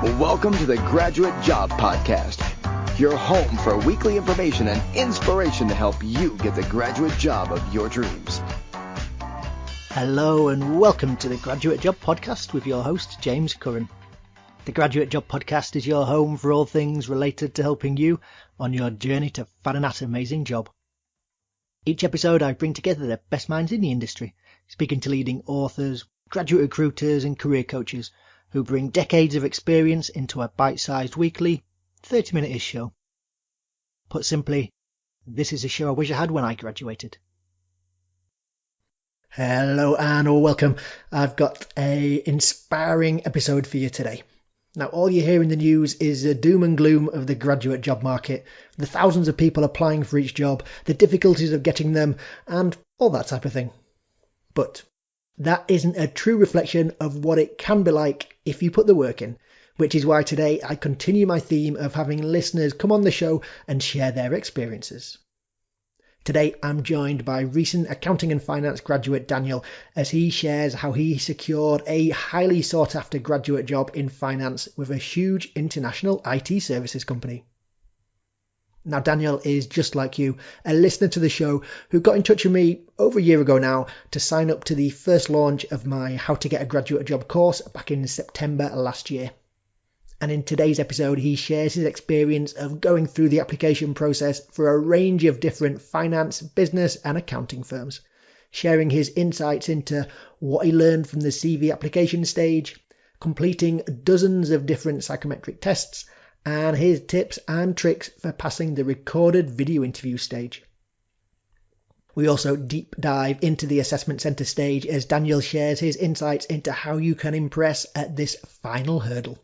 Welcome to the Graduate Job Podcast, your home for weekly information and inspiration to help you get the graduate job of your dreams. Hello and welcome to the Graduate Job Podcast with your host, James Curran. The Graduate Job Podcast is your home for all things related to helping you on your journey to finding that amazing job. Each episode I bring together the best minds in the industry, speaking to leading authors, graduate recruiters and career coaches who bring decades of experience into a bite-sized weekly 30-minute-ish show. Put simply, this is a show I wish I had when I graduated. Hello and welcome. I've got an inspiring episode for you today. Now, all you hear in the news is the doom and gloom of the graduate job market, the thousands of people applying for each job, the difficulties of getting them, and all that type of thing. But that isn't a true reflection of what it can be like if you put the work in, which is why today I continue my theme of having listeners come on the show and share their experiences. Today I'm joined by recent accounting and finance graduate Daniel as he shares how he secured a highly sought after graduate job in finance with a huge international IT services company. Now, Daniel is just like you, a listener to the show who got in touch with me over a year ago now to sign up to the first launch of my How to Get a Graduate Job course back in September last year. And in today's episode, he shares his experience of going through the application process for a range of different finance, business and accounting firms, sharing his insights into what he learned from the CV application stage, completing dozens of different psychometric tests, and his tips and tricks for passing the recorded video interview stage. We also deep dive into the assessment centre stage as Daniel shares his insights into how you can impress at this final hurdle.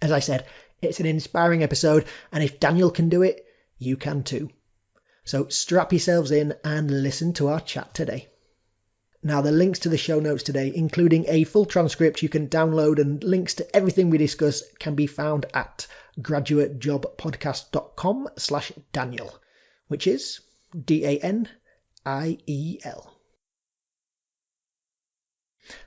As I said, it's an inspiring episode, and if Daniel can do it, you can too. So strap yourselves in and listen to our chat today. Now, the links to the show notes today, including a full transcript you can download and links to everything we discuss, can be found at graduatejobpodcast.com/Daniel, which is DANIEL.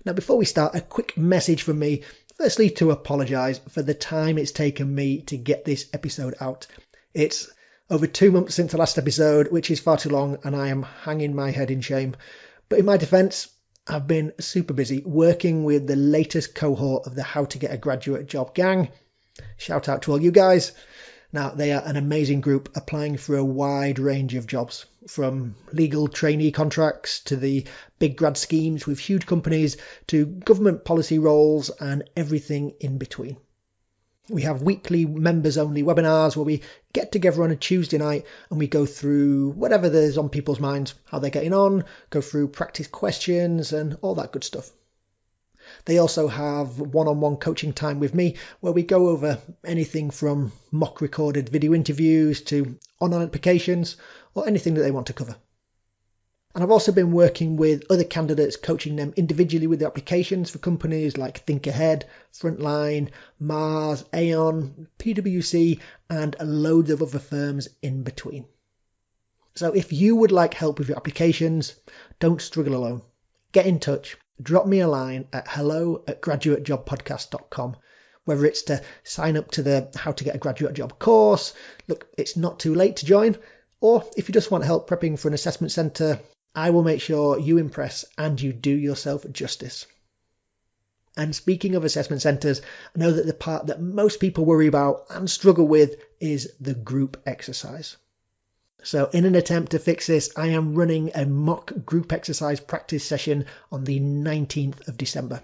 Now, before we start, a quick message from me. Firstly, to apologise for the time it's taken me to get this episode out. It's over 2 months since the last episode, which is far too long, and I am hanging my head in shame. But in my defence, I've been super busy working with the latest cohort of the How to Get a Graduate Job gang. Shout out to all you guys. Now, they are an amazing group applying for a wide range of jobs, from legal trainee contracts to the big grad schemes with huge companies to government policy roles and everything in between. We have weekly members-only webinars where we get together on a Tuesday night and we go through whatever there's on people's minds, how they're getting on, go through practice questions and all that good stuff. They also have one-on-one coaching time with me where we go over anything from mock recorded video interviews to online applications or anything that they want to cover. And I've also been working with other candidates, coaching them individually with the applications for companies like Think Ahead, Frontline, Mars, Aon, PwC, and loads of other firms in between. So if you would like help with your applications, don't struggle alone. Get in touch. Drop me a line at hello@graduatejobpodcast.com. Whether it's to sign up to the How to Get a Graduate Job course, look, it's not too late to join, or if you just want help prepping for an assessment centre, I will make sure you impress and you do yourself justice. And speaking of assessment centres, I know that the part that most people worry about and struggle with is the group exercise. So in an attempt to fix this, I am running a mock group exercise practice session on the 19th of December.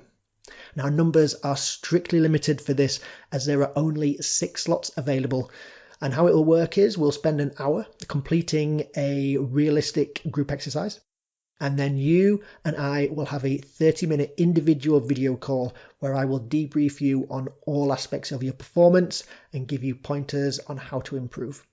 Now, numbers are strictly limited for this as there are only 6 slots available. And how it will work is we'll spend an hour completing a realistic group exercise. And then you and I will have a 30-minute individual video call where I will debrief you on all aspects of your performance and give you pointers on how to improve.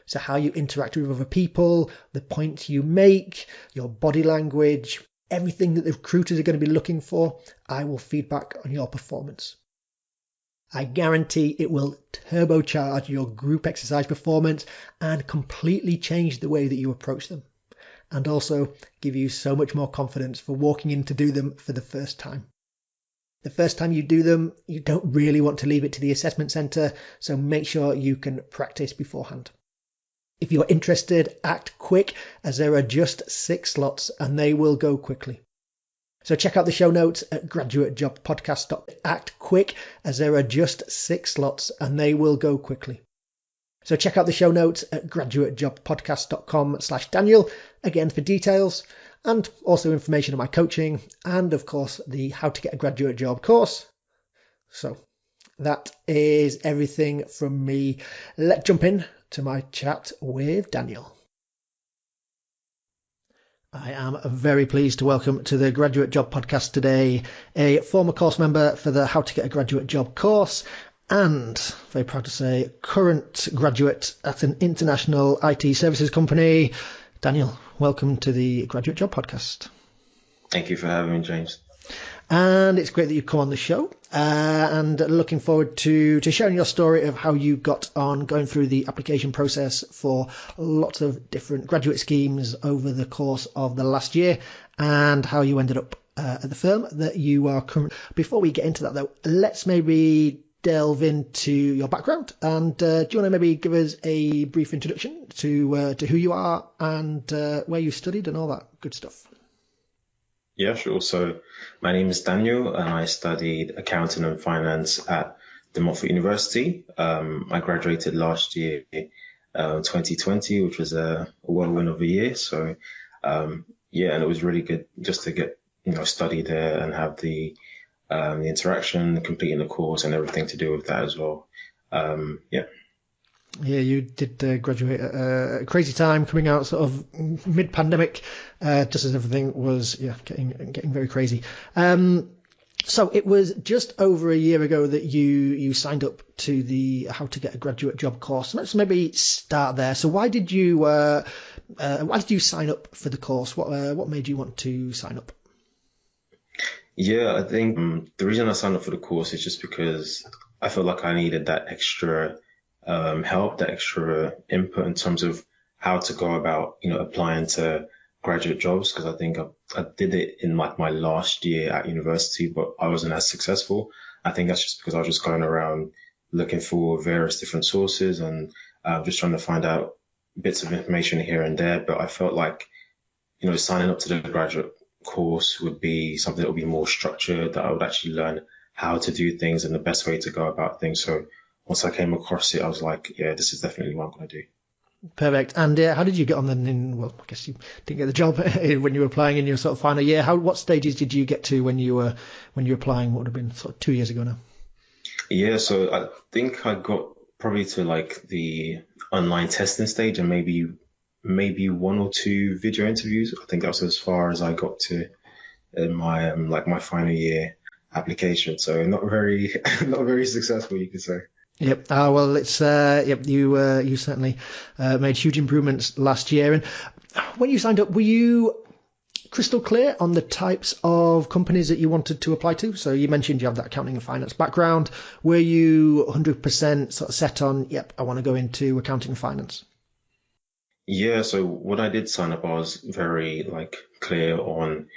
So how you interact with other people, the points you make, your body language, everything that the recruiters are going to be looking for, I will feedback on your performance. I guarantee it will turbocharge your group exercise performance and completely change the way that you approach them, and also give you so much more confidence for walking in to do them for the first time. The first time you do them, you don't really want to leave it to the assessment centre, so make sure you can practice beforehand. If you're interested, act quick, as there are just 6 slots and they will go quickly. So check out the show notes at graduatejobpodcast. Act quick, as there are just 6 slots and they will go quickly. So check out the show notes at graduatejobpodcast.com/Daniel, again for details, and also information on my coaching, and of course the How to Get a Graduate Job course. So that is everything from me. Let's jump in to my chat with Daniel. I am very pleased to welcome to the Graduate Job Podcast today a former course member for the How to Get a Graduate Job course, and very proud to say current graduate at an international IT services company. Daniel, welcome to the Graduate Job Podcast. Thank you for having me, James. And it's great that you've come on the show, and looking forward to sharing your story of how you got on going through the application process for lots of different graduate schemes over the course of the last year, and how you ended up at the firm that you are currently. Before we get into that, though, let's maybe delve into your background, and do you want to maybe give us a brief introduction to who you are and where you studied and all that good stuff? Yeah, sure. So my name is Daniel, and I studied accounting and finance at De Montfort University. I graduated last year, 2020, which was a whirlwind of a year. So and it was really good just to get study there and have the interaction, completing the course, and everything to do with that as well. Yeah, you did graduate at a crazy time, coming out sort of mid-pandemic, just as everything was getting very crazy. So it was just over a year ago that you signed up to the How to Get a Graduate Job course. Let's maybe start there. So why did you sign up for the course? What made you want to sign up? Yeah, I think the reason I signed up for the course is just because I felt like I needed that extra help, that extra input in terms of how to go about, applying to graduate jobs. Because I think I did it in like my last year at university, but I wasn't as successful. I think that's just because I was just going around looking for various different sources and just trying to find out bits of information here and there. But I felt like, signing up to the graduate course would be something that would be more structured, that I would actually learn how to do things and the best way to go about things. So once I came across it, I was like, yeah, this is definitely what I'm going to do. Perfect. And how did you get on then? I guess you didn't get the job when you were applying in your sort of final year. What stages did you get to when you were applying? What would have been sort of 2 years ago now? Yeah, so I think I got probably to like the online testing stage and maybe 1 or 2 video interviews. I think that was as far as I got to in my my final year application. So not very successful, you could say. Yep. Well, it's you certainly made huge improvements last year. And when you signed up, were you crystal clear on the types of companies that you wanted to apply to? So you mentioned you have that accounting and finance background. Were you 100% sort of set on, yep, I want to go into accounting and finance? Yeah. So when I did sign up, I was very clear on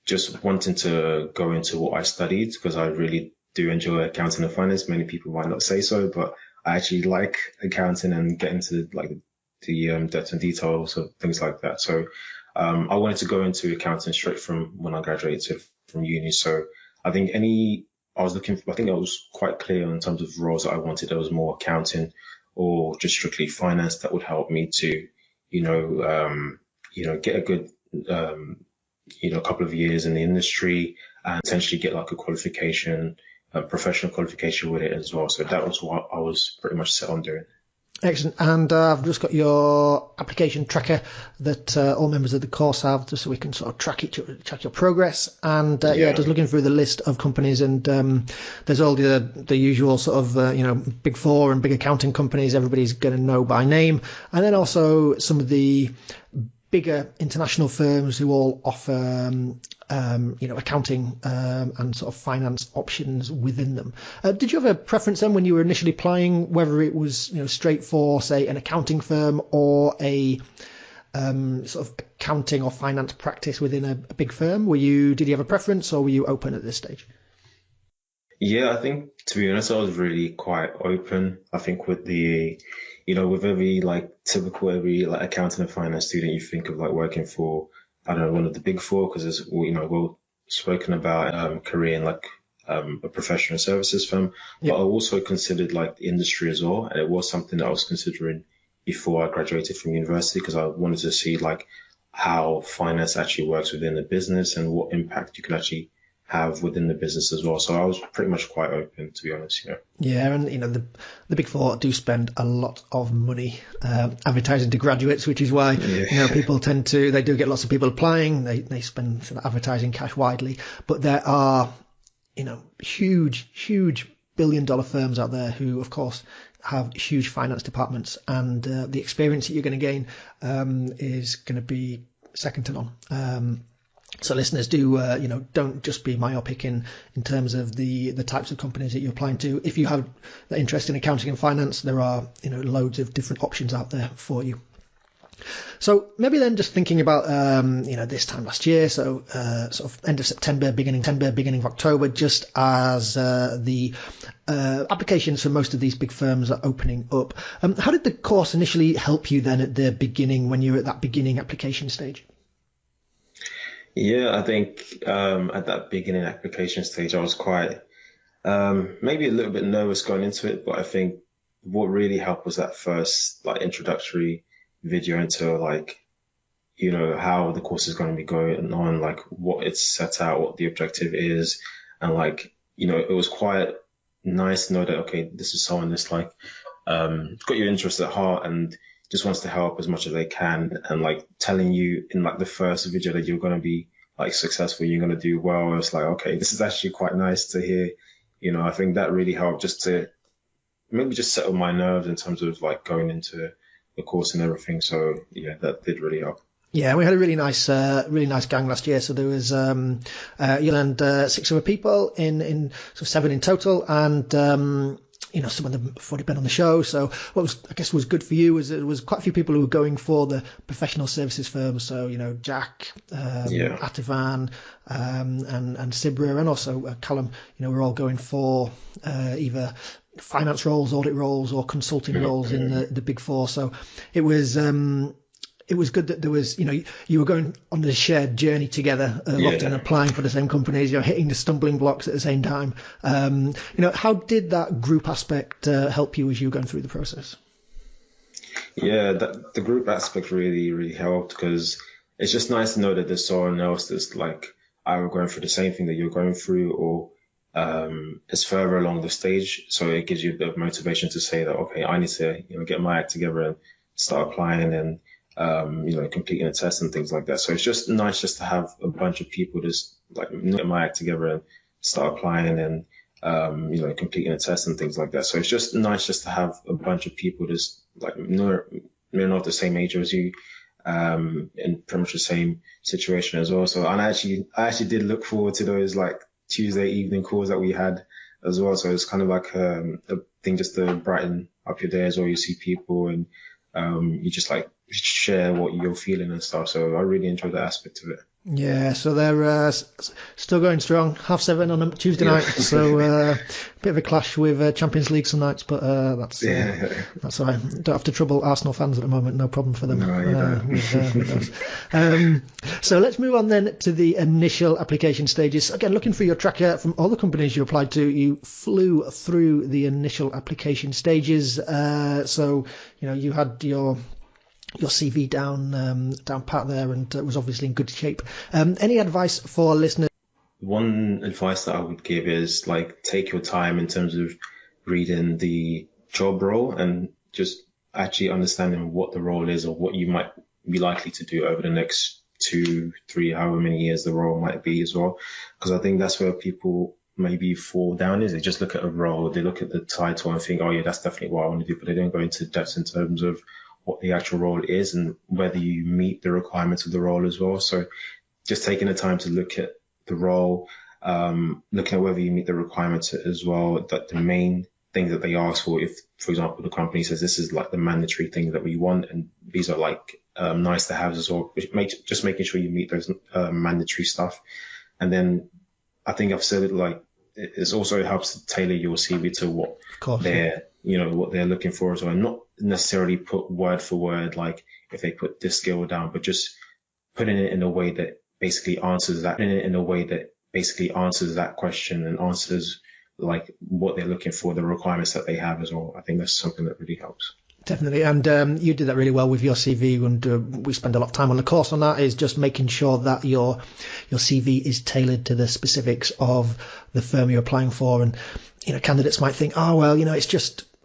just wanting to go into what I studied, because I really do enjoy accounting and finance. Many people might not say so, but I actually like accounting and get into the depth and details of things like that. So I wanted to go into accounting straight from when I graduated from uni. So I think I think I was quite clear in terms of roles that I wanted. There was more accounting or just strictly finance that would help me to, get a good, couple of years in the industry and potentially get like a qualification, a professional qualification with it as well. So that was what I was pretty much set on doing. Excellent. And I've just got your application tracker that all members of the course have, just so we can sort of track your progress. And just looking through the list of companies, and there's all the usual sort of big four and big accounting companies everybody's going to know by name, and then also some of the bigger international firms who all offer accounting and sort of finance options within them. Did you have a preference then when you were initially applying, whether it was straight for, say, an accounting firm or a sort of accounting or finance practice within a big firm? Did you have a preference, or were you open at this stage? Yeah, I think to be honest, I was really quite open. I think with the, with every like typical every like accounting and finance student, you think of like working for, I don't know, one of the big four because there's, we're spoken about career in like a professional services firm, but Yep. I also considered like the industry as well, and it was something that I was considering before I graduated from university because I wanted to see like how finance actually works within the business and what impact you can actually have within the business as well. So I was pretty much quite open, to be honest. Yeah, and the big four do spend a lot of money advertising to graduates, which is why Yeah. people they do get lots of people applying. They spend sort of advertising cash widely, but there are huge billion-dollar firms out there who, of course, have huge finance departments, and the experience that you're going to gain is going to be second to none. So listeners, don't just be myopic in terms of the types of companies that you're applying to. If you have the interest in accounting and finance, there are loads of different options out there for you. So maybe then just thinking about this time last year, so sort of end of September, beginning of October, just as the applications for most of these big firms are opening up. How did the course initially help you then at the beginning when you were at that beginning application stage? Yeah, I think at that beginning application stage, I was quite maybe a little bit nervous going into it, but I think what really helped was that first like introductory video into like how the course is going to be going on, like what it's set out, what the objective is, and like it was quite nice to know that okay, this is someone that's like got your interest at heart and just wants to help as much as they can, and like telling you in like the first video that you're going to be like successful, you're going to do well. It's like, okay, this is actually quite nice to hear. I think that really helped just to maybe just settle my nerves in terms of like going into the course and everything. So yeah, that did really help. Yeah, we had a really nice gang last year. So there was you and 6 other people in sort of 7 in total, and some of them have already been on the show. So what was good for you was there was quite a few people who were going for the professional services firms. So Jack, Ativan, and Sibra, and also Callum. We're all going for either finance roles, audit roles, or consulting roles in the big four. So it was. It was good that there was, you were going on the shared journey together, often applying for the same companies, hitting the stumbling blocks at the same time. How did that group aspect help you as you were going through the process? Yeah, the group aspect really, really helped because it's just nice to know that there's someone else that's like either going through the same thing that you're going through or is further along the stage. So it gives you a bit of motivation to say that, okay, I need to, get my act together and start applying and completing a test and things like that. So it's just nice just to have a bunch of people just like get my act together and start applying and, completing a test and things like that. So it's just nice just to have a bunch of people just like, they're not the same age as you, in pretty much the same situation as well. So, and I actually did look forward to those like Tuesday evening calls that we had as well. So it's kind of like, a thing just to brighten up your day as well. You see people and, you just like share what you're feeling and stuff. So I really enjoyed that aspect of it. Yeah, so they're still going strong. 7:30 on a Tuesday night. So a bit of a clash with Champions League some nights, but that's all right. Don't have to trouble Arsenal fans at the moment. No problem for them. No, with those. So let's move on then to the initial application stages. Again, looking through your tracker from all the companies you applied to, you flew through the initial application stages. So you had your CV down pat there, and it was obviously in good shape. Any advice for listeners? One advice that I would give is like take your time in terms of reading the job role and just actually understanding what the role is or what you might be likely to do over the next 2, 3, however many years the role might be as well. Because I think that's where people maybe fall down is they just look at a role, they look at the title and think, oh yeah, that's definitely what I want to do, but they don't go into depth in terms of what the actual role is and whether you meet the requirements of the role as well. So just taking the time to look at the role, looking at whether you meet the requirements as well, that the main thing that they ask for, if, for example, the company says this is like the mandatory thing that we want, and these are like nice to have as well, just making sure you meet those mandatory stuff. And then I think I've said it like it also helps to tailor your CV to what course, what they're looking for as well. And not necessarily put word for word, like if they put this skill down, but just putting it in a way that basically answers that question and answers like what they're looking for, the requirements that they have as well. I think that's something that really helps. Definitely. And you did that really well with your CV, and we spend a lot of time on the course on that, is just making sure that your CV is tailored to the specifics of the firm you're applying for. And, candidates might think, oh, well,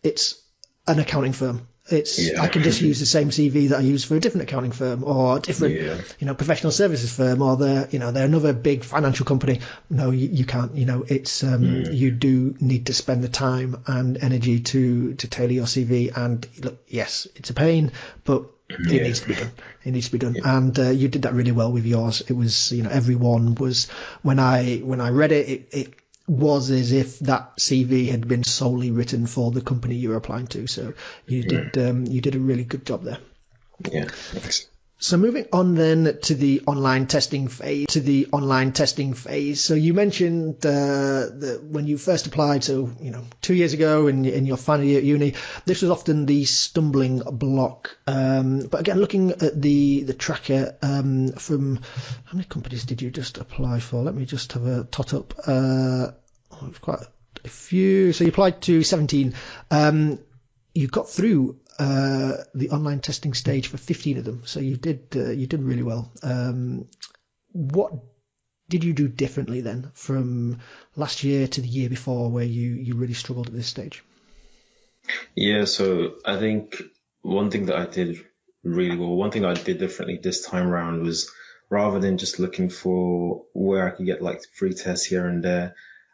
it's an accounting firm. I can just use the same CV that I use for a different accounting firm or a different, professional services firm, or they're another big financial company. No, you can't. You do need to spend the time and energy to tailor your CV. And look, yes, it's a pain, but it needs to be done. It needs to be done. Yeah. And you did that really well with yours. It was, everyone was, when I read it was as if that CV had been solely written for the company you were applying to. So you did a really good job there. Yeah, thanks. So moving on then to the online testing phase. So you mentioned that when you first applied, so 2 years ago in your final year at uni, this was often the stumbling block. But again, looking at the tracker from how many companies did you just apply for? Let me just have a tot up. Quite a few. So you applied to 17. You got through the online testing stage for 15 of them. So you did really well. What did you do differently then from last year to the year before, where you really struggled at this stage? Yeah, so I think one thing that I did really well, one thing I did differently this time around was, rather than just looking for where I could get like free tests here and there,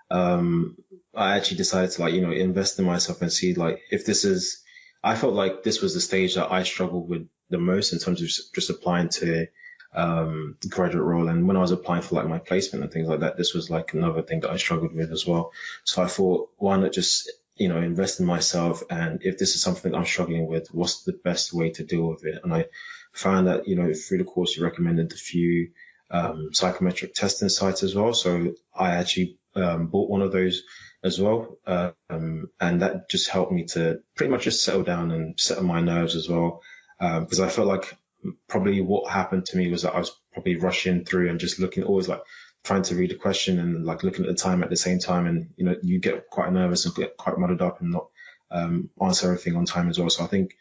I actually decided to invest in myself and see I felt like this was the stage that I struggled with the most in terms of just applying to the graduate role. And when I was applying for my placement and things like that, this was another thing that I struggled with as well. So I thought, why not just, invest in myself? And if this is something I'm struggling with, what's the best way to deal with it? And I found that, through the course, you recommended a few psychometric testing sites as well. So I actually bought one of those as well. And that just helped me to pretty much just settle down and settle my nerves as well. Because I felt like probably what happened to me was that I was probably rushing through and just always trying to read a question and looking at the time at the same time. And, you get quite nervous and get quite muddled up and not answer everything on time as well. So I think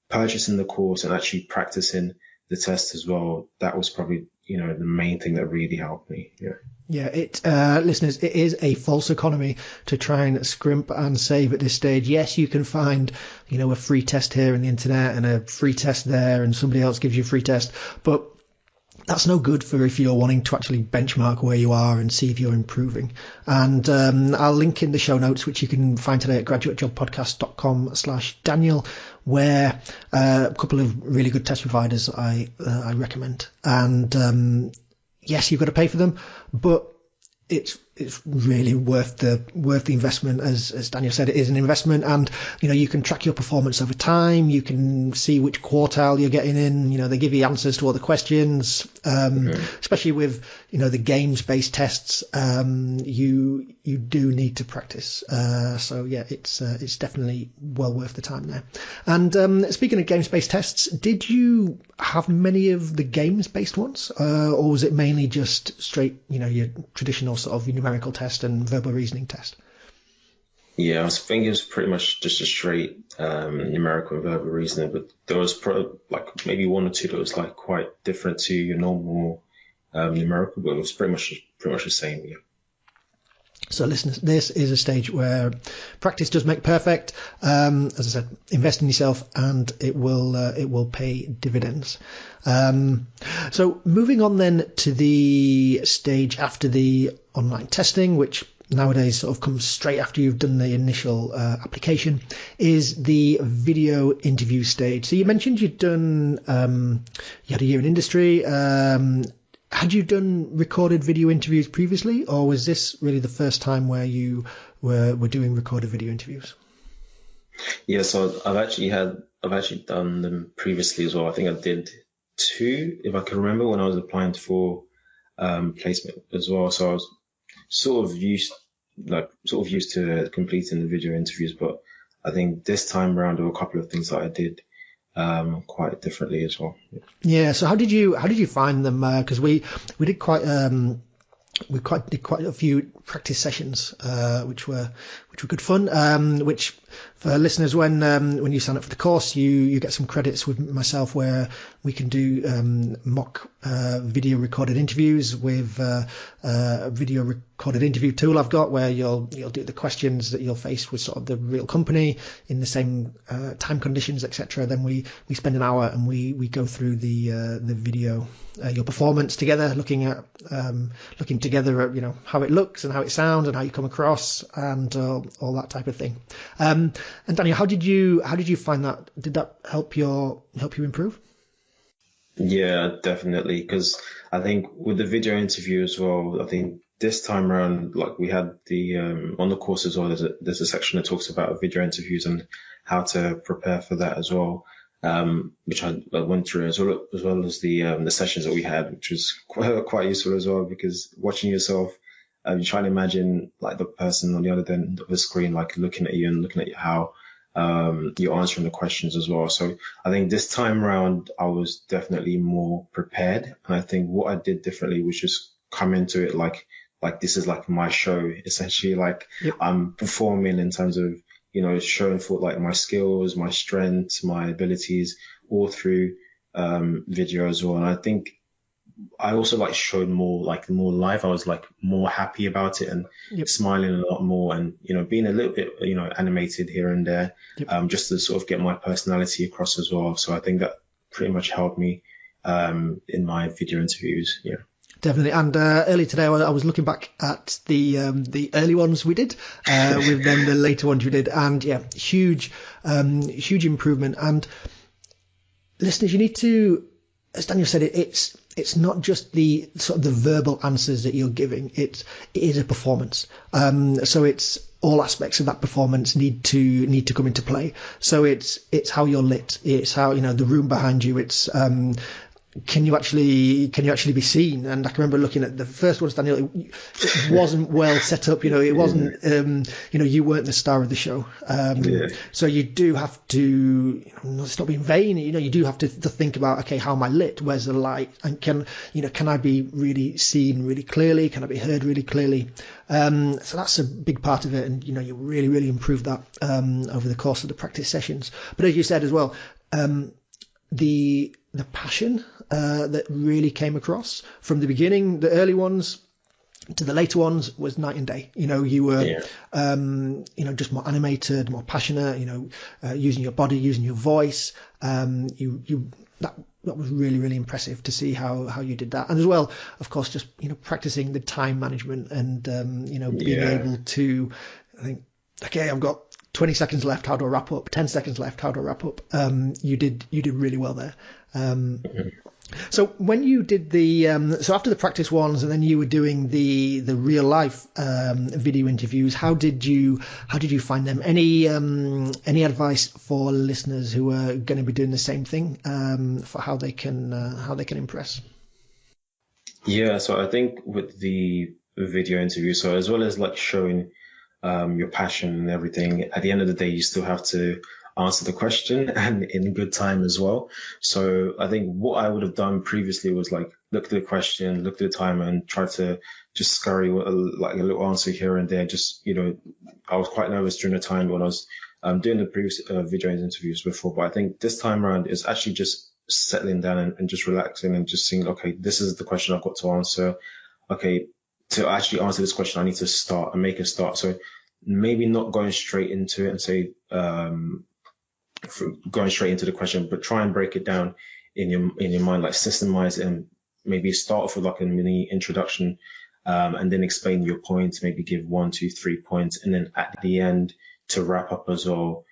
purchasing the course and actually practicing the test as well, that was probably, the main thing that really helped me. Yeah, listeners, it is a false economy to try and scrimp and save at this stage. Yes, you can find, a free test here on the internet and a free test there, and somebody else gives you a free test, but that's no good for if you're wanting to actually benchmark where you are and see if you're improving. And I'll link in the show notes, which you can find today at graduatejobpodcast.com/Daniel, where a couple of really good test providers I recommend. And yes, you've got to pay for them, but it's really worth the investment. As Daniel said, it is an investment, and you can track your performance over time. You can see which quartile you're getting in. They give you answers to all the questions, especially with the games based tests. You do need to practice. So yeah, it's definitely well worth the time there. And speaking of games based tests, did you have many of the games based ones, or was it mainly just straight your traditional sort of numerical test and verbal reasoning test? Yeah, I was thinking it was pretty much just a straight numerical and verbal reasoning, but there was maybe one or two that was quite different to your normal numerical, but it was pretty much the same. Yeah. So listeners, this is a stage where practice does make perfect. As I said, invest in yourself and it will pay dividends. So moving on then to the stage after the online testing, which nowadays sort of comes straight after you've done the initial application, is the video interview stage. So you mentioned you'd done, you had a year in industry. Had you done recorded video interviews previously, or was this really the first time where you were doing recorded video interviews? Yeah, so I've actually done them previously as well. I think I did 2, if I can remember, when I was applying for placement as well. So I was sort of used like sort of used to completing the video interviews, but I think this time around there were a couple of things that I did quite differently as well. Yeah. So how did you find them? Because we did quite did quite a few practice sessions, which were good fun. Which for listeners, when you sign up for the course, you get some credits with myself where we can do mock video recorded interviews with a video recorded interview tool I've got, where you'll do the questions that you'll face with sort of the real company in the same time conditions, etc. Then we spend an hour and we go through the video, your performance together, looking together at how it looks and how it sounds and how you come across and all that type of thing. And Daniel, how did you find that? Did that help you improve? Yeah, definitely. Because I think with the video interview as well, I think this time around, like we had the on the course as well, there's a section that talks about video interviews and how to prepare for that as well, which I went through as well as the sessions that we had, which was quite useful as well, because watching yourself, you try to imagine like the person on the other end of the screen, like looking at you and looking at how you're answering the questions as well. So I think this time around I was definitely more prepared, and I think what I did differently was just come into it like this is like my show, essentially. Like, yep. I'm performing in terms of showing for like my skills, my strengths, my abilities all through video as well. And I think I also like showed more life. I was like more happy about it and yep. smiling a lot more, and being a little bit animated here and there, yep. Just to sort of get my personality across as well. So I think that pretty much helped me in my video interviews. Yeah. Definitely. And earlier today, I was looking back at the early ones we did with then the later ones we did, and yeah, huge improvement. And listeners, you need to, as Daniel said, it's not just the sort of the verbal answers that you're giving. It is a performance. So it's all aspects of that performance need to come into play. So it's how you're lit. It's how the room behind you. It's can you actually be seen? And I can remember looking at the first ones, Daniel, it wasn't well set up. It wasn't, you weren't the star of the show. So you do have to, it's not being vain. You do have to think about, okay, how am I lit? Where's the light? And can I be really seen really clearly? Can I be heard really clearly? So that's a big part of it. And, you really, really improve that, over the course of the practice sessions. But as you said as well, the passion that really came across from the beginning, the early ones to the later ones, was night and day. You were just more animated, more passionate, using your body, using your voice. That was really, really impressive to see how you did that. And as well, of course, just practicing the time management and being able to think, okay, I've got 20 seconds left, how do I wrap up? 10 seconds left, how do I wrap up? You did really well there. So when you did so after the practice ones, and then you were doing the real life video interviews, how did you find them? Any advice for listeners who are going to be doing the same thing, for how they can impress? Yeah, so I think with the video interview, so as well as like showing your passion and everything, at the end of the day, you still have to answer the question, and in good time as well. So I think what I would have done previously was like look at the question, look at the time, and try to just scurry like a little answer here and there. Just I was quite nervous during the time when I was doing the previous video interviews before, but I think this time around it's actually just settling down and just relaxing and just saying, okay, this is the question I've got to answer. Okay, to actually answer this question, I need to start and make a start. So maybe not going straight into it and say, going straight into the question, but try and break it down in your mind, like systemize it, and maybe start off with like a mini introduction, and then explain your points, maybe give 1, 2, 3 points. And then at the end, to wrap up as well,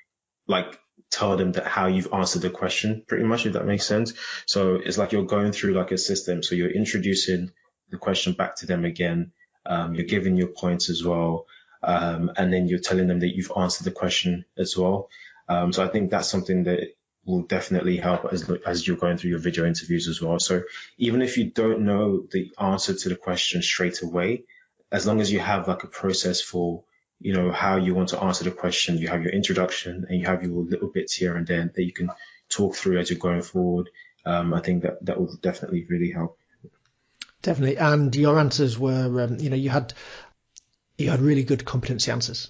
like tell them that how you've answered the question, pretty much, if that makes sense. So it's like you're going through like a system. So you're introducing the question back to them again. You're giving your points as well. And then you're telling them that you've answered the question as well. So I think that's something that will definitely help as you're going through your video interviews as well. So even if you don't know the answer to the question straight away, as long as you have like a process for, how you want to answer the question, you have your introduction and you have your little bits here and there that you can talk through as you're going forward. I think that will definitely really help. Definitely. And your answers were, you had really good competency answers.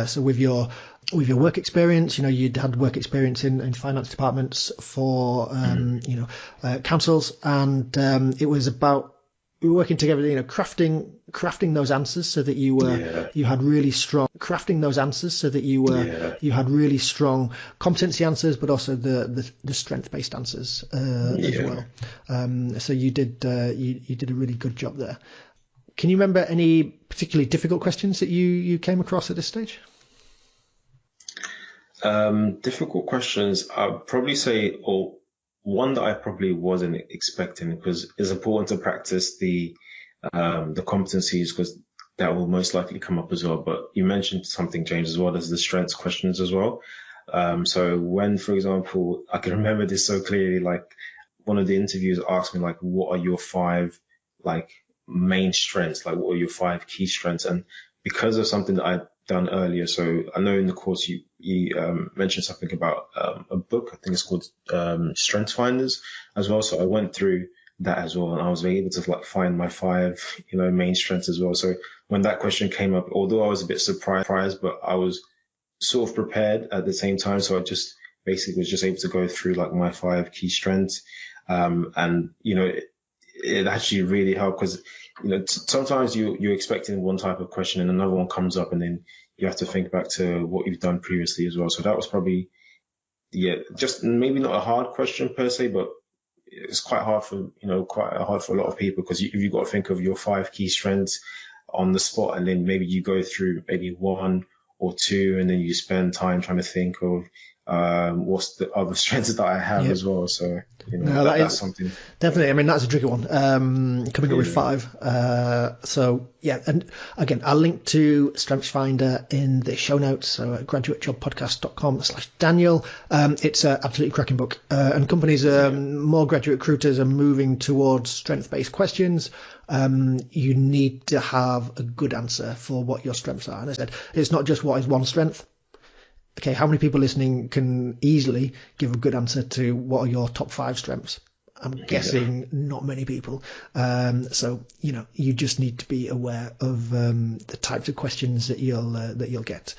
So with your work experience, you'd had work experience in finance departments for, councils, and it was about working together, crafting those answers so that you had really strong really strong competency answers, but also the strength based answers as well. So you did a really good job there. Can you remember any particularly difficult questions that you came across at this stage? Difficult questions, I'd probably say, one that I probably wasn't expecting, because it's important to practice the competencies, because that will most likely come up as well. But you mentioned something, James, as well as the strengths questions as well. So when, for example, I can remember this so clearly, like one of the interviewers asked me, like, what are your 5 like main strengths? Like, what are your 5 key strengths? And because of something that I'd done earlier, so I know in the course you mentioned something about a book, I think it's called Strengths Finders as well. So I went through that as well, and I was able to like find my 5 main strengths as well. So when that question came up, although I was a bit surprised, but I was sort of prepared at the same time. So I just basically was just able to go through like my 5 key strengths, and it actually really helped, because sometimes you're expecting one type of question and another one comes up, and then you have to think back to what you've done previously as well. So that was probably, just maybe not a hard question per se, but it's quite hard for a lot of people, because you've got to think of your 5 key strengths on the spot, and then maybe you go through maybe 1 or 2, and then you spend time trying to think of what's the other strengths that I have as well. So that's something. Definitely, I mean, that's a tricky one. Coming up with 5. So yeah, and again, I'll link to Strengths Finder in the show notes. So at graduatejobpodcast.com/Daniel. It's an absolutely cracking book, and companies, more graduate recruiters are moving towards strength-based questions. You need to have a good answer for what your strengths are. And I said, it's not just what is one strength. Okay, how many people listening can easily give a good answer to what are your top 5 strengths? I'm guessing not many people. So you just need to be aware of the types of questions that you'll get.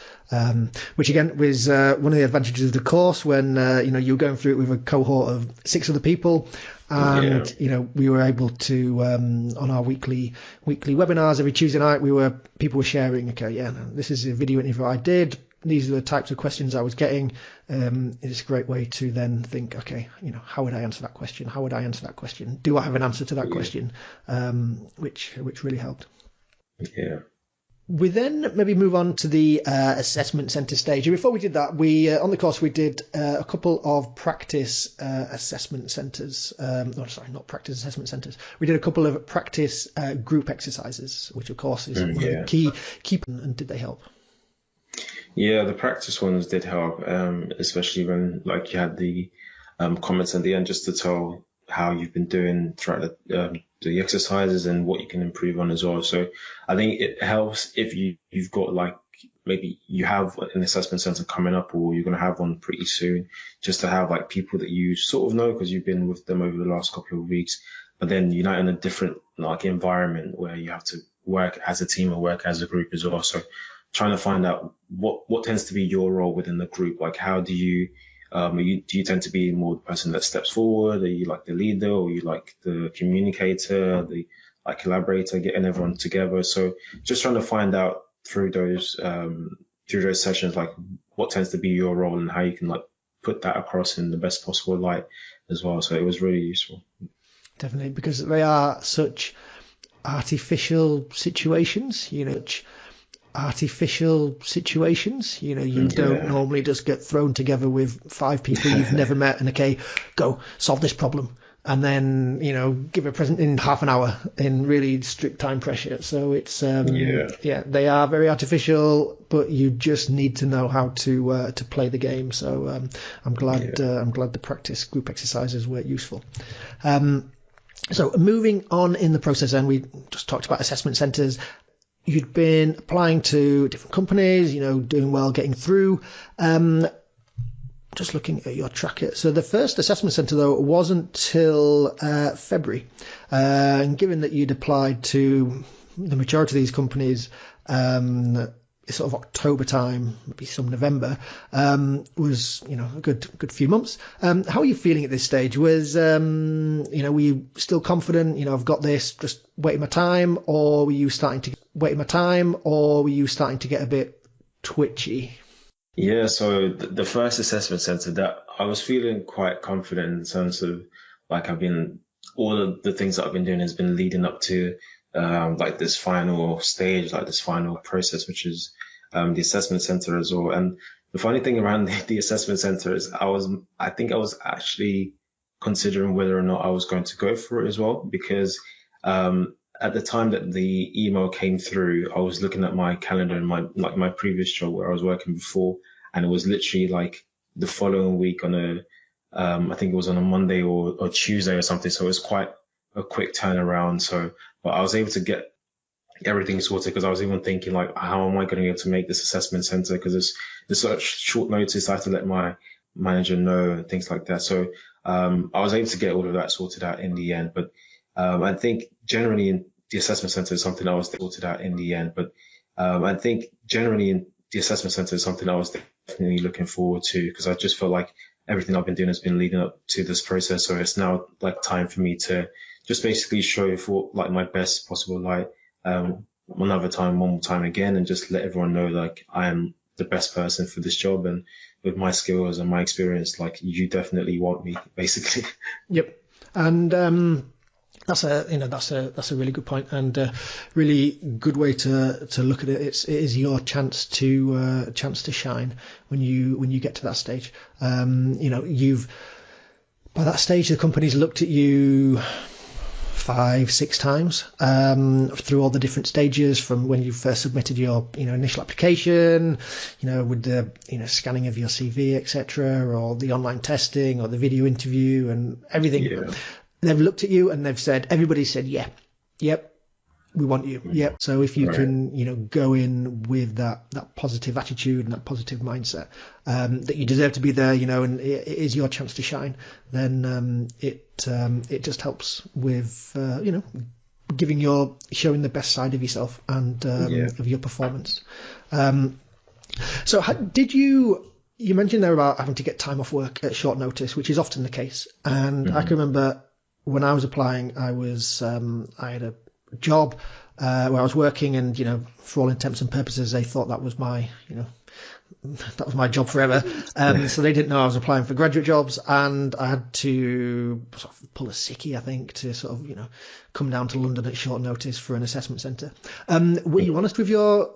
Which again was one of the advantages of the course, when you're going through it with a cohort of 6 other people. And we were able to on our weekly webinars every Tuesday night, people were sharing. This is a video interview I did. These are the types of questions I was getting. It's a great way to then think, how would I answer that question? How would I answer that question? Do I have an answer to that question? Which really helped. Yeah. We then maybe move on to the assessment centre stage. And before we did that, we on the course we did a couple of practice assessment centres. Not practice assessment centres. We did a couple of practice group exercises, which of course is one of the key. And did they help? Yeah, the practice ones did help, especially when like you had the comments at the end, just to tell how you've been doing throughout the exercises and what you can improve on as well. So I think it helps if you've got like, maybe you have an assessment center coming up, or you're going to have one pretty soon, just to have like people that you sort of know because you've been with them over the last couple of weeks, but then you're not in a different like environment where you have to work as a team or work as a group as well. So trying to find out what tends to be your role within the group. Like, how do you tend to be more the person that steps forward? Are you like the leader, or are you like the communicator, the like collaborator, getting everyone together? So just trying to find out through those sessions, like what tends to be your role and how you can like put that across in the best possible light as well. So it was really useful. Definitely, because they are such artificial situations, you don't normally just get thrown together with 5 people you've never met and go solve this problem, and then give a present in half an hour in really strict time pressure. So it's they are very artificial, but you just need to know how to play the game. So I'm glad the practice group exercises were useful. So moving on in the process, and we just talked about assessment centres. you'd been applying to different companies, doing well, getting through. Just looking at your tracker. So the first assessment centre, though, wasn't till February. And given that you'd applied to the majority of these companies sort of October time, maybe some November, was, a good few months. How are you feeling at this stage? Was, were you still confident, I've got this, just waiting my time, or were you starting to get a bit twitchy? Yeah, so the first assessment center, that I was feeling quite confident in terms of like all of the things that I've been doing has been leading up to like this final stage, like this final process, which is the assessment center as well. And the funny thing around the assessment center is I think I was actually considering whether or not I was going to go for it as well, because at the time that the email came through, I was looking at my calendar in my previous job where I was working before, and it was literally like the following week on I think it was on a Monday or Tuesday or something. So it was quite a quick turnaround. But I was able to get everything sorted, because I was even thinking like, how am I going to be able to make this assessment center? Because there's such short notice. I have to let my manager know and things like that. So I was able to get all of that sorted out in the end. But I think generally in the assessment center is something I was sorted out in the end. But I think generally in the assessment center is something I was definitely looking forward to, because I just felt like everything I've been doing has been leading up to this process. So it's now like time for me to just basically show for like my best possible light one more time again, and just let everyone know like I am the best person for this job, and with my skills and my experience, like you definitely want me, basically. Yep. And that's a really good point, and a really good way to look at it. It is your chance to shine when you get to that stage. You've by that stage the company's looked at you 5-6 times through all the different stages, from when you first submitted your initial application, with the scanning of your CV, etc., or the online testing or the video interview and everything. Yeah. They've looked at you and they've said, everybody said, yeah, yep, we want you. Yep. So if you can, go in with that positive attitude and that positive mindset, that you deserve to be there, and it is your chance to shine, then it just helps with, showing the best side of yourself and of your performance. So did you mentioned there about having to get time off work at short notice, which is often the case. And I can remember when I was applying, I had a job where I was working, and for all intents and purposes they thought that was my job forever. So they didn't know I was applying for graduate jobs, and I had to sort of pull a sickie, I think, to sort of come down to London at short notice for an assessment centre. Were you honest with your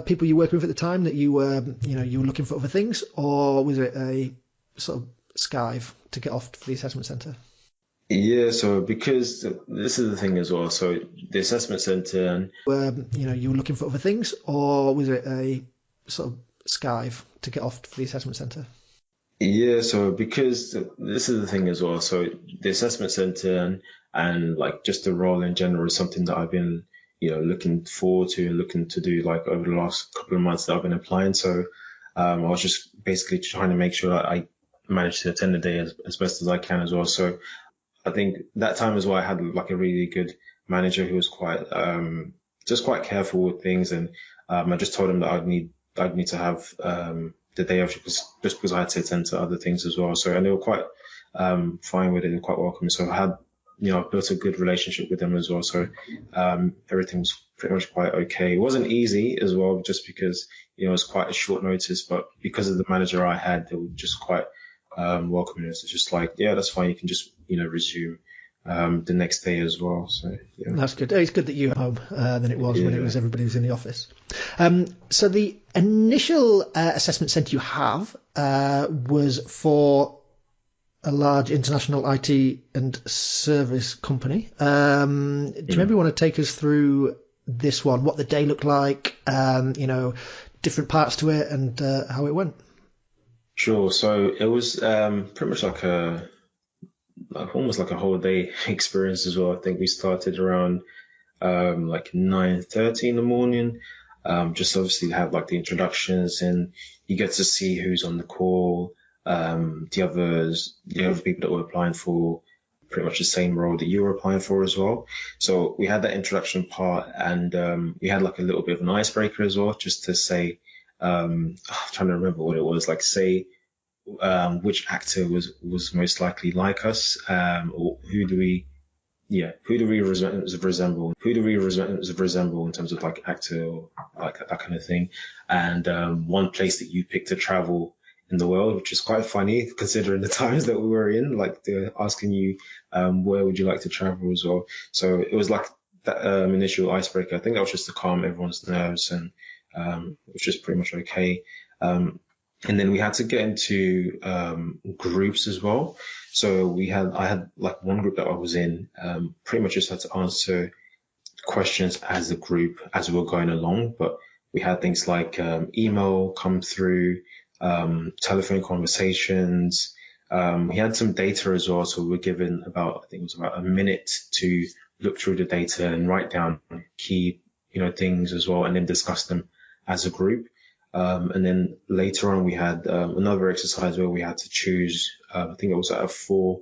people you worked with at the time that you were looking for other things, or was it a sort of skive to get off for the assessment centre? Yeah, so because this is the thing as well. So the assessment centre, and you were looking for other things, or was it a sort of skive to get off for the assessment centre? Yeah, so because this is the thing as well. So the assessment centre and like just the role in general is something that I've been looking forward to and looking to do like over the last couple of months that I've been applying. So I was just basically trying to make sure that I managed to attend the day as best as I can as well. So I think that time as well, I had like a really good manager who was quite quite careful with things, and I just told him that I'd need to have the day off just because I had to attend to other things as well. So, and they were quite fine with it and quite welcome. So I had I built a good relationship with them as well. So everything was pretty much quite okay. It wasn't easy as well, just because it was quite a short notice, but because of the manager I had, they were just quite welcoming us. It's just like, yeah, that's fine. You can just resume the next day as well. So yeah, that's good. It's good that you were home than it was when everybody was in the office. So the initial assessment centre you have was for a large international IT and service company. Do you maybe want to take us through this one, what the day looked like, different parts to it, and how it went? Sure. So it was pretty much like almost like a whole day experience as well. I think we started around like 9:30 in the morning. Just obviously have like the introductions, and you get to see who's on the call, the other people that were applying for pretty much the same role that you were applying for as well. So we had that introduction part, and we had like a little bit of an icebreaker as well, just to say, I'm trying to remember what it was, like say which actor was most likely like us, or who do we resemble? Who do we resemble in terms of like actor, or like that kind of thing? And one place that you picked to travel in the world, which is quite funny considering the times that we were in. Like they're asking you, where would you like to travel as well? So it was like that initial icebreaker. I think that was just to calm everyone's nerves, and it was just pretty much okay. And then we had to get into groups as well. So I had like one group that I was in, pretty much just had to answer questions as a group as we were going along. But we had things like email come through, telephone conversations. We had some data as well. So we were given I think it was about a minute to look through the data and write down key, things as well, and then discuss them as a group. And then later on, we had another exercise where we had to choose, I think it was out of 4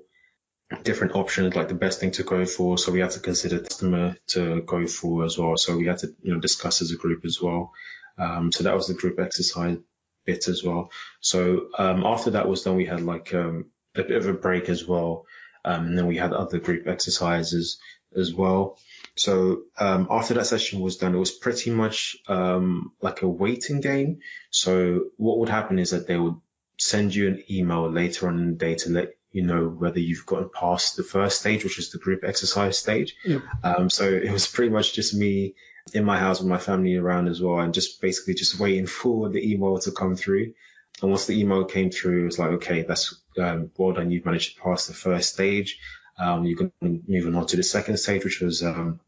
different options, like the best thing to go for. So we had to consider customer to go for as well. So we had to, discuss as a group as well. So that was the group exercise bit as well. So after that was done, we had like a bit of a break as well. And then we had other group exercises as well. So after that session was done, it was pretty much like a waiting game. So what would happen is that they would send you an email later on in the day to let you know whether you've gotten past the first stage, which is the group exercise stage. Yep. So it was pretty much just me in my house with my family around as well, and just basically just waiting for the email to come through. And once the email came through, it was like, okay, that's well done. You've managed to pass the first stage. You're going to move on to the second stage, which was an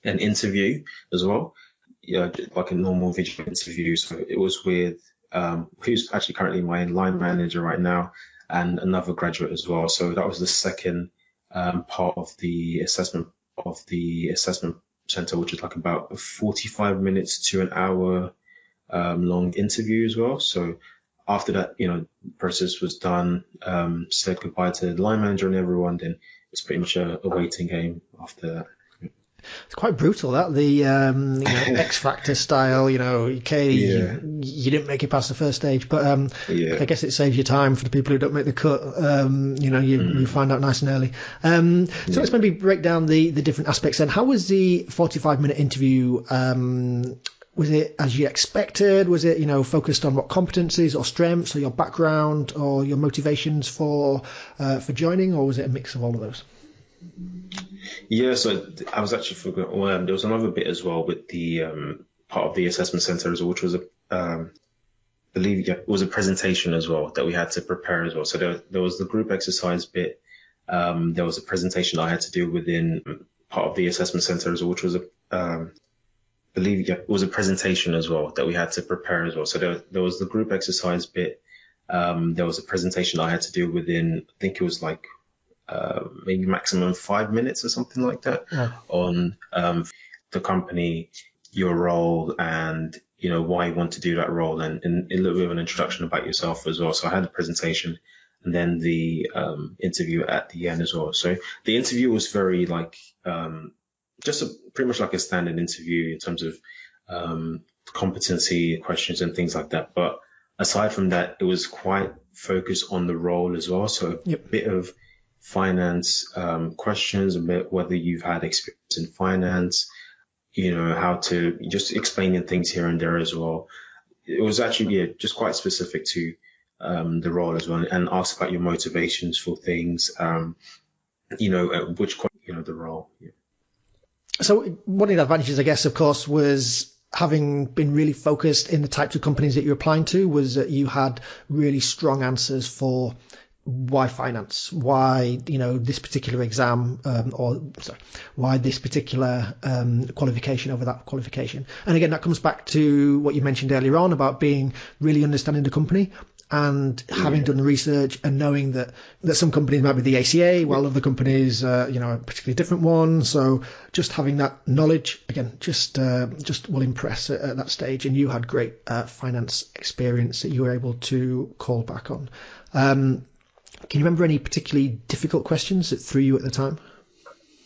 interview as well. Yeah, like a normal video interview. So it was with who's actually currently my line manager right now, and another graduate as well. So that was the second part of the assessment center, which is like about 45 minutes to an hour long interview as well. So after that, the process was done, said goodbye to the line manager and everyone, then it's pretty much a waiting game after that. It's quite brutal, that the X Factor style. Okay, you didn't make it past the first stage, but I guess it saves you time for the people who don't make the cut. You find out nice and early. So let's maybe break down the different aspects then. How was the 45-minute interview? Was it as you expected? Was it, focused on what competencies or strengths or your background or your motivations for joining, or was it a mix of all of those? Yeah, so I was actually forgetting. There was another bit as well with the part of the assessment center as well, which was it was a presentation as well that we had to prepare as well. So there was the group exercise bit. There was a presentation I had to do within part of the assessment center as well, which was it was a presentation as well that we had to prepare as well. So there was the group exercise bit. There was a presentation I had to do within, I think it was like maybe maximum 5 minutes or something like that, on the company, your role, and why you want to do that role, and a little bit of an introduction about yourself as well. So I had the presentation and then the interview at the end as well. So the interview was very like pretty much like a standard interview in terms of competency questions and things like that. But aside from that, it was quite focused on the role as well. So a bit of finance questions, a bit whether you've had experience in finance, how to just explaining things here and there as well. It was actually just quite specific to the role as well, and ask about your motivations for things, which the role. Yeah. So one of the advantages, I guess, of course, was having been really focused in the types of companies that you're applying to, was that you had really strong answers for why finance, why this particular exam, why this particular qualification over that qualification. And again, that comes back to what you mentioned earlier on about being really understanding the company and having done the research and knowing that some companies might be the ACA, while other companies, a particularly different one. So just having that knowledge, again, just will impress at that stage. And you had great finance experience that you were able to call back on. Can you remember any particularly difficult questions that threw you at the time?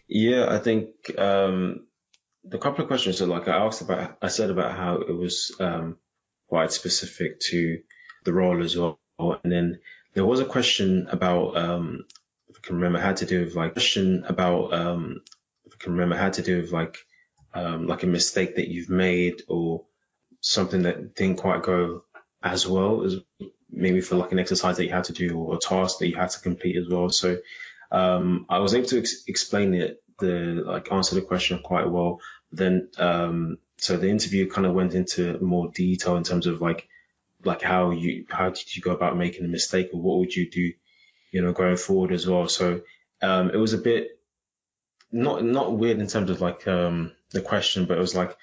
Yeah, I think the couple of questions that I said about how it was quite specific to the role as well. And then there was a question about, if I can remember, had to do with like a mistake that you've made or something that didn't quite go as well as maybe for like an exercise that you had to do or a task that you had to complete as well. So I was able to explain answer the question quite well. Then so the interview kind of went into more detail in terms of like how did you go about making a mistake, or what would you do, going forward as well. So it was a bit not weird in terms of like the question, but it was like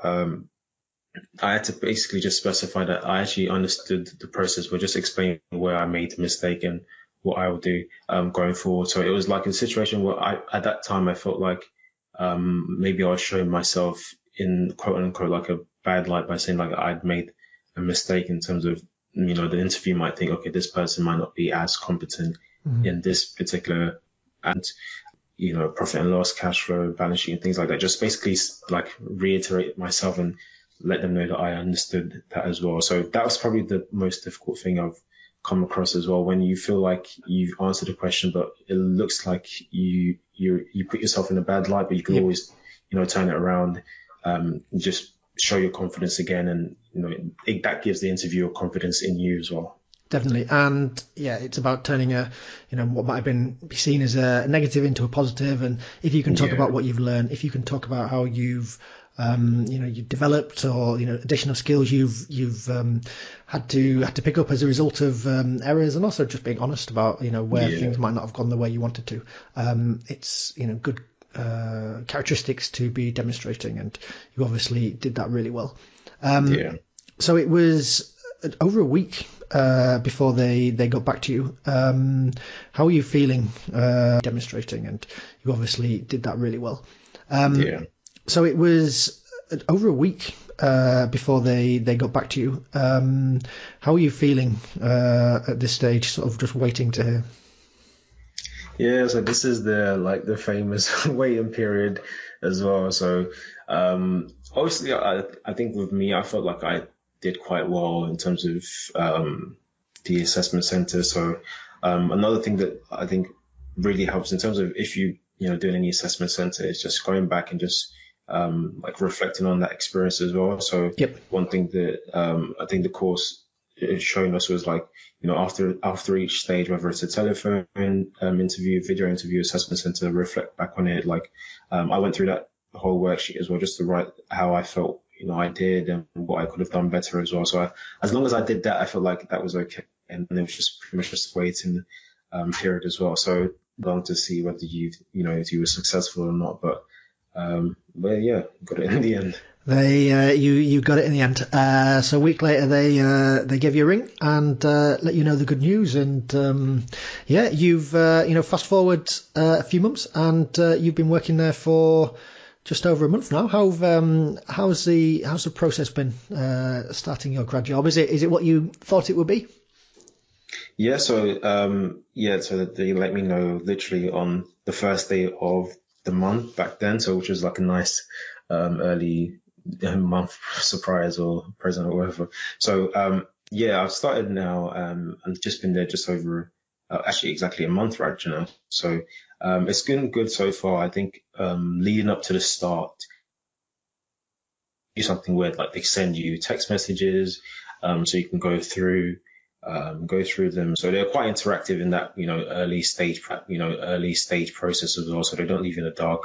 I had to basically just specify that I actually understood the process, but just explain where I made the mistake and what I will do going forward. So it was like a situation where at that time I felt like maybe I was showing myself in quote unquote like a bad light by saying like I'd made a mistake in terms of, the interview might think, okay, this person might not be as competent in this particular, and profit and loss, cash flow, balance sheet, and things like that. Just basically like reiterate myself and let them know that I understood that as well. So that was probably the most difficult thing I've come across as well, when you feel like you've answered a question, but it looks like you put yourself in a bad light, but you can always, turn it around, just show your confidence again. And, that gives the interviewer confidence in you as well. Definitely. And yeah, it's about turning what might have be seen as a negative into a positive. And if you can talk about what you've learned, if you can talk about how you've you've developed or additional skills you've had to pick up as a result of errors, and also just being honest about where things might not have gone the way you wanted to. It's good characteristics to be demonstrating, and you obviously did that really well. So it was over a week before they got back to you. How are you feeling demonstrating? And you obviously did that really well. So it was over a week before they got back to you. How are you feeling at this stage, sort of just waiting to hear? Yeah, so this is the famous waiting period as well. So obviously I think with me, I felt like I did quite well in terms of the assessment center. So another thing that I think really helps in terms of if you doing any assessment center is just going back and just like reflecting on that experience as well. So one thing that I think the course is showing us was like, after each stage, whether it's a telephone interview, video interview, assessment center, reflect back on it. Like I went through that whole worksheet as well, just to write how I felt, I did and what I could have done better as well. So as long as I did that, I felt like that was okay. And it was just pretty much just waiting period as well. So long to see whether if you were successful or not, but yeah, got it in the end. You got it in the end. So a week later, they give you a ring and let you know the good news. And you've fast forward a few months, and you've been working there for just over a month now. How's the process been starting your grad job? Is it what you thought it would be? Yeah. So so they let me know literally on the first day of the month back then. So which was like a nice early month surprise or present or whatever. So I've started now. I've just been there just over actually exactly a month right now. So it's been good so far. I think leading up to the start, do something where like they send you text messages so you can go through them. So they're quite interactive in that early stage process as well. So they don't leave you in the dark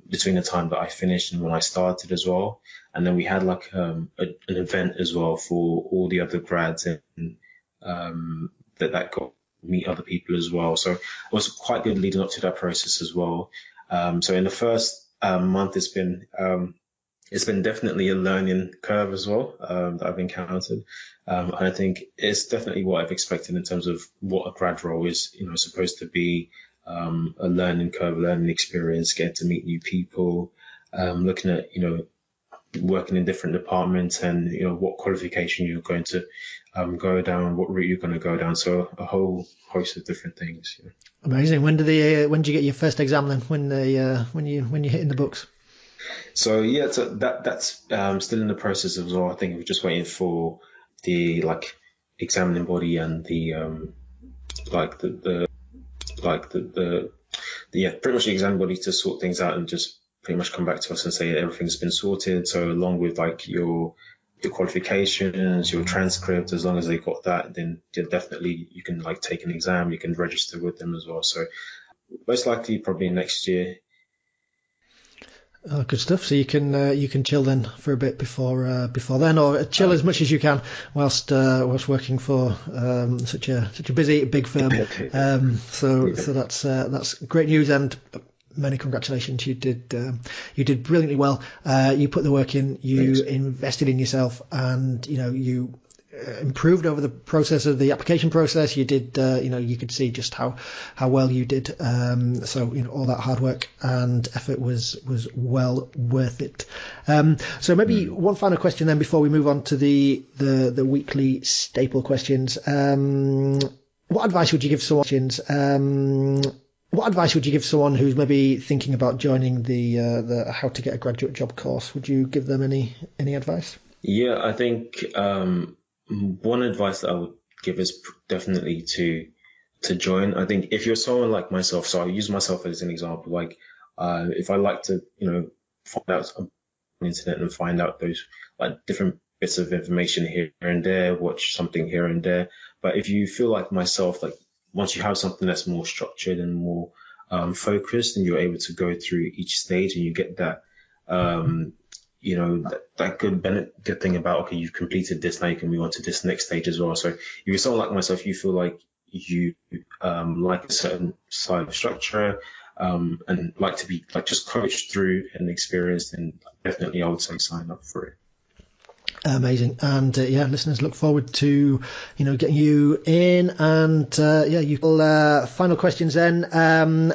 between the time that I finished and when I started as well. And then we had like an event as well for all the other grads and that got meet other people as well. So it was quite good leading up to that process as well. So in the first month, it's been it's been definitely a learning curve as well, that I've encountered. And I think it's definitely what I've expected in terms of what a grad role is, supposed to be, a learning curve, learning experience, getting to meet new people, looking at, working in different departments and, what qualification you're going to go down, what route you're going to go down. So a whole host of different things. Yeah. Amazing. When did you get your first exam then? When you hit in the books? So yeah, so that's still in the process as well. I think we're just waiting for the examining body and the pretty much the exam body to sort things out and just pretty much come back to us and say everything's been sorted. So along with your qualifications, your transcript, as long as they got that, then definitely you can take an exam, you can register with them as well. So most likely probably next year. Oh, good stuff. So you can chill then for a bit before then, or chill as much as you can whilst working for such a busy big firm. So that's great news, and many congratulations. You did brilliantly well. You put the work in. You Thanks. invested in yourself, and you improved over the process of the application process. You did, you could see just how well you did. So all that hard work and effort was well worth it. So maybe one final question then before we move on to the weekly staple questions. What advice would you give someone? What advice would you give someone who's maybe thinking about joining the How to Get a Graduate Job course? Would you give them any advice? Yeah, I think one advice that I would give is definitely to join. I think if you're someone like myself, so I'll use myself as an example, if I like to, find out on the internet and find out those different bits of information here and there, watch something here and there. But if you feel like myself, once you have something that's more structured and more focused, and you're able to go through each stage and you get that, that good thing about, okay, you've completed this, now you can move on to this next stage as well. So if you're someone like myself, you feel like you like a certain side of structure, and like to be just coached through and experienced, and definitely I would say sign up for it. Amazing. And listeners, look forward to getting you in, and final questions then.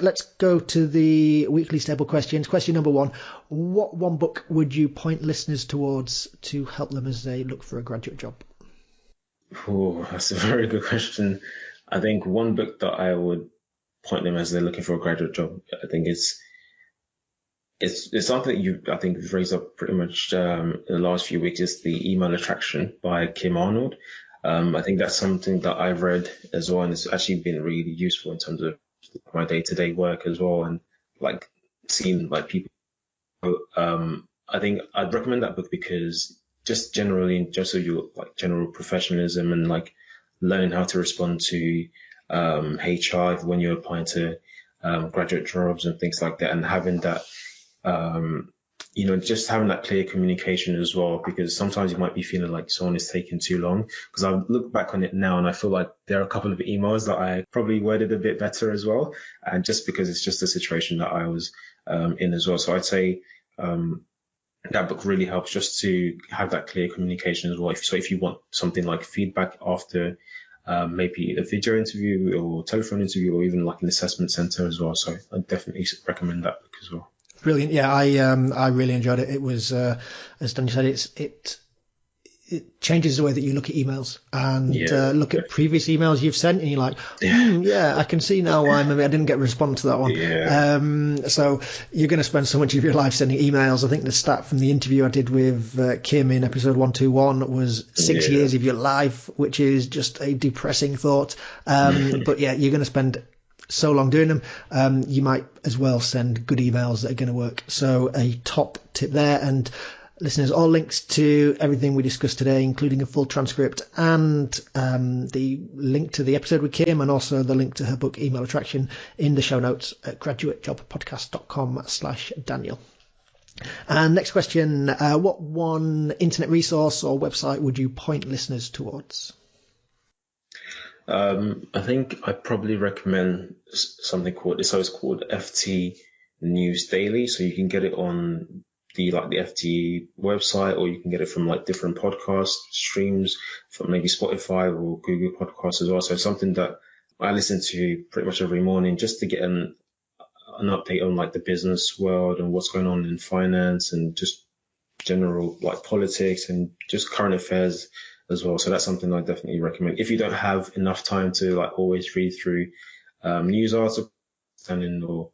Let's go to the weekly staple questions. Question number 1: what one book would you point listeners towards to help them as they look for a graduate job? Oh, that's a very good question. I think one book that I would point them as they're looking for a graduate job, I think it's something you've raised up pretty much in the last few weeks, is The Email Attraction by Kim Arnold. I think that's something that I've read as well, and it's actually been really useful in terms of my day-to-day work as well, and seeing people. I think I'd recommend that book because just generally, just so your general professionalism and learning how to respond to HR when you're applying to graduate jobs and things like that, and having that. Just having that clear communication as well, because sometimes you might be feeling like someone is taking too long. Because I look back on it now and I feel like there are a couple of emails that I probably worded a bit better as well. And just because it's just a situation that I was in as well. So I'd say that book really helps just to have that clear communication as well. So if you want something like feedback after maybe a video interview or telephone interview, or even an assessment center as well. So I definitely recommend that book as well. Brilliant. Yeah, I really enjoyed it. It was, as Daniel said, it changes the way that you look at emails and look at previous emails you've sent, and you're like, I can see now why maybe I didn't get a response to that one. Yeah. So you're going to spend so much of your life sending emails. I think the stat from the interview I did with Kim in episode 121 was 6 years of your life, which is just a depressing thought. But yeah, you're going to spend so long doing them, you might as well send good emails that are going to work. So a top tip there. And listeners, all links to everything we discussed today, including a full transcript and the link to the episode with Kim, and also the link to her book Email Attraction, in the show notes at graduatejobpodcast.com/Daniel. And next question, what one internet resource or website would you point listeners towards? I think I'd probably recommend something called FT News Daily. So you can get it on the FT website, or you can get it from like different podcast streams from maybe Spotify or Google Podcasts as well. So something that I listen to pretty much every morning just to get an update on like the business world and what's going on in finance and just general like politics and just current affairs as well. So that's something I definitely recommend. If you don't have enough time to like always read through news articles or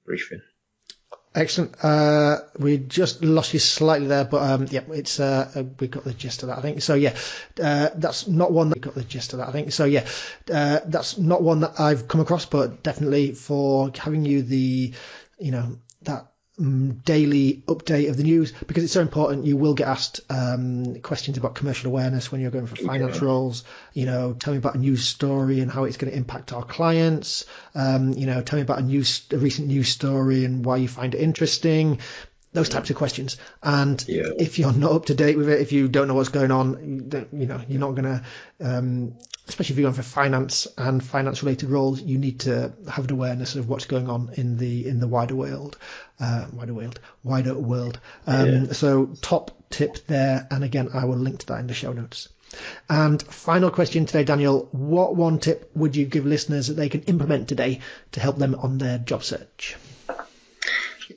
briefing. Excellent. We just lost you slightly there, but yeah, it's we got the gist of that, I think. So yeah, that's not one that we got the gist of that, I think. So yeah, that's not one that I've come across, but definitely for having you that daily update of the news, because it's so important. You will get asked questions about commercial awareness when you're going for finance roles. Tell me about a news story and how it's going to impact our clients. Tell me about a recent news story and why you find it interesting. Those types of questions. And if you're not up to date with it, if you don't know what's going on, you're not going to, especially if you're going for finance and finance related roles, you need to have an awareness of what's going on in the wider world. So top tip there. And again, I will link to that in the show notes. And final question today, Daniel, what one tip would you give listeners that they can implement today to help them on their job search?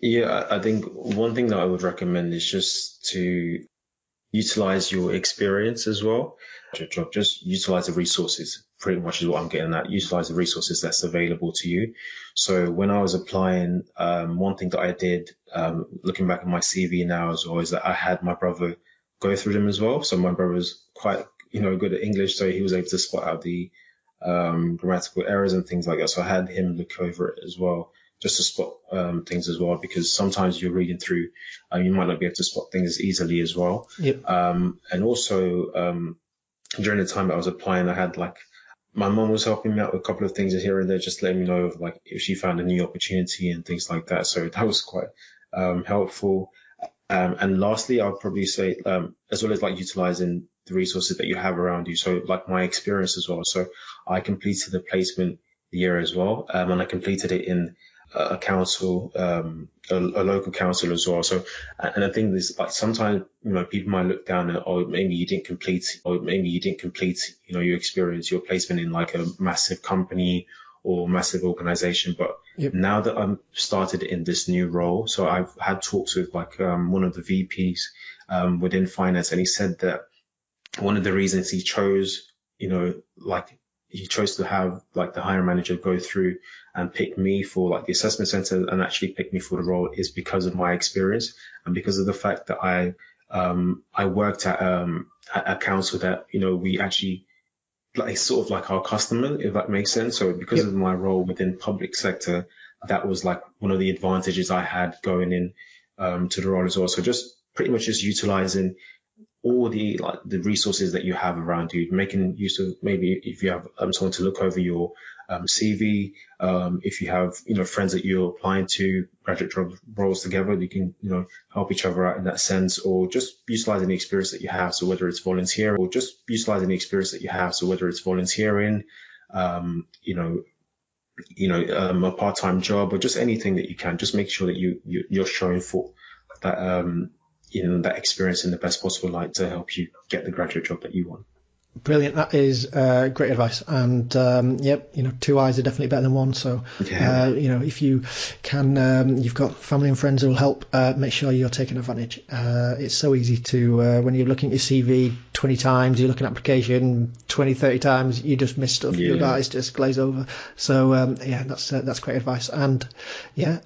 Yeah, I think one thing that I would recommend is just to utilize your experience as well. Just utilize the resources, pretty much is what I'm getting at. Utilize the resources that's available to you. So when I was applying, one thing that I did, looking back at my CV now as well, is that I had my brother go through them as well. So my brother's quite, good at English, so he was able to spot out the grammatical errors and things like that. So I had him look over it as well, just to spot things as well, because sometimes you're reading through, you might not be able to spot things easily as well. Yep. And also, during the time that I was applying, I had my mom was helping me out with a couple of things here and there, just letting me know of if she found a new opportunity and things like that. So that was quite helpful. And lastly, I'll probably say, as well as utilizing the resources that you have around you. So my experience as well. So I completed the placement year as well. And I completed it in a council, a local council as well. So, and I think there's sometimes, people might look down at, maybe you didn't complete, your experience, your placement in a massive company or massive organization. But now that I'm started in this new role, so I've had talks with one of the VPs, within finance, and he said that one of the reasons he chose, he chose to have the hiring manager go through and pick me for the assessment center and actually pick me for the role is because of my experience and because of the fact that I worked at a council that, we actually sort of our customer, if that makes sense. So because of my role within public sector, that was one of the advantages I had going in to the role as well. So just pretty much just utilizing all the resources that you have around you, making use of, maybe if you have someone to look over your CV, if you have friends that you're applying to graduate job roles together, you can help each other out in that sense, or just utilizing the experience that you have. So whether it's volunteering, a part-time job, or just anything that you can, just make sure that you're showing for that that experience in the best possible light to help you get the graduate job that you want. Brilliant. That is great advice. And two eyes are definitely better than one. So, if you can, you've got family and friends who will help, make sure you're taking advantage. It's so easy to, when you're looking at your CV 20 times, you're looking at application 20, 30 times, you just miss stuff. Your eyes just glaze over. So, that's great advice. And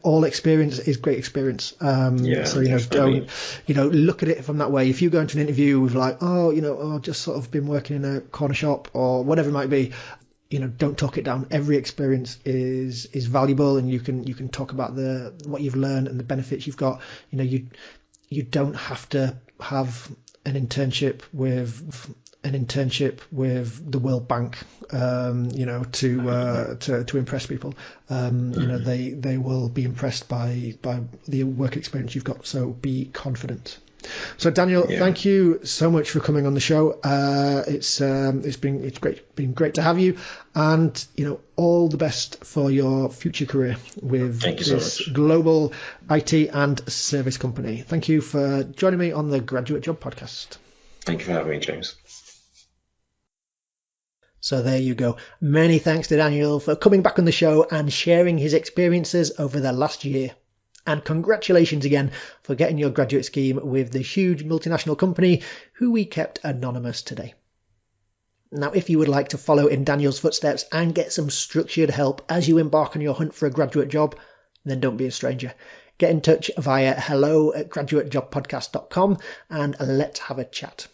all experience is great experience. Don't, look at it from that way. If you go into an interview with I've just sort of been working in a corner shop or whatever it might be, don't talk it down. Every experience is valuable, and you can talk about what you've learned and the benefits you've got. You don't have to have an internship with the World Bank, to impress people. They will be impressed by the work experience you've got. So be confident. So Daniel, thank you so much for coming on the show. It's been great to have you, and all the best for your future career with this global IT and service company. Thank you for joining me on the Graduate Job Podcast. Thank you for having me, James. So there you go. Many thanks to Daniel for coming back on the show and sharing his experiences over the last year. And congratulations again for getting your graduate scheme with the huge multinational company who we kept anonymous today. Now, if you would like to follow in Daniel's footsteps and get some structured help as you embark on your hunt for a graduate job, then don't be a stranger. Get in touch via hello@graduatejobpodcast.com and let's have a chat.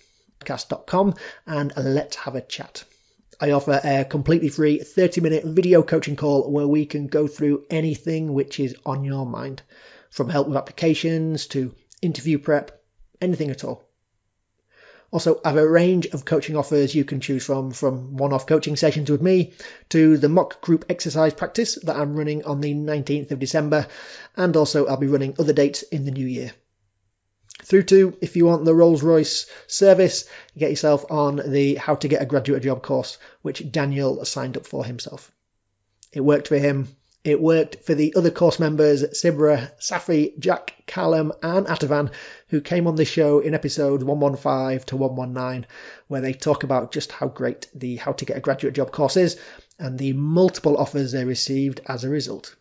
I offer a completely free 30-minute video coaching call where we can go through anything which is on your mind, from help with applications to interview prep, anything at all. Also, I have a range of coaching offers you can choose from one-off coaching sessions with me to the mock group exercise practice that I'm running on the 19th of December, and also I'll be running other dates in the new year. Through to, if you want the Rolls-Royce service, get yourself on the How to Get a Graduate Job course, which Daniel signed up for himself. It worked for him. It worked for the other course members, Sibra, Safi, Jack, Callum and Atavan, who came on the show in episodes 115 to 119, where they talk about just how great the How to Get a Graduate Job course is and the multiple offers they received as a result.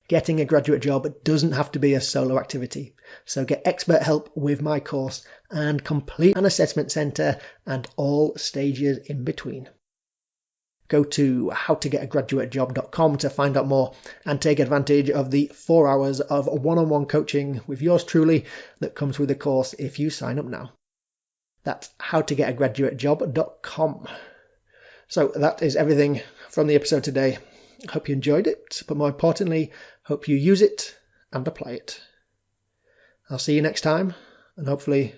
Getting a graduate job doesn't have to be a solo activity, so get expert help with my course and complete an assessment centre and all stages in between. Go to howtogetagraduatejob.com to find out more and take advantage of the 4 hours of one-on-one coaching with yours truly that comes with the course if you sign up now. That's howtogetagraduatejob.com. So that is everything from the episode today. I hope you enjoyed it, but more importantly, hope you use it and apply it. I'll see you next time, and hopefully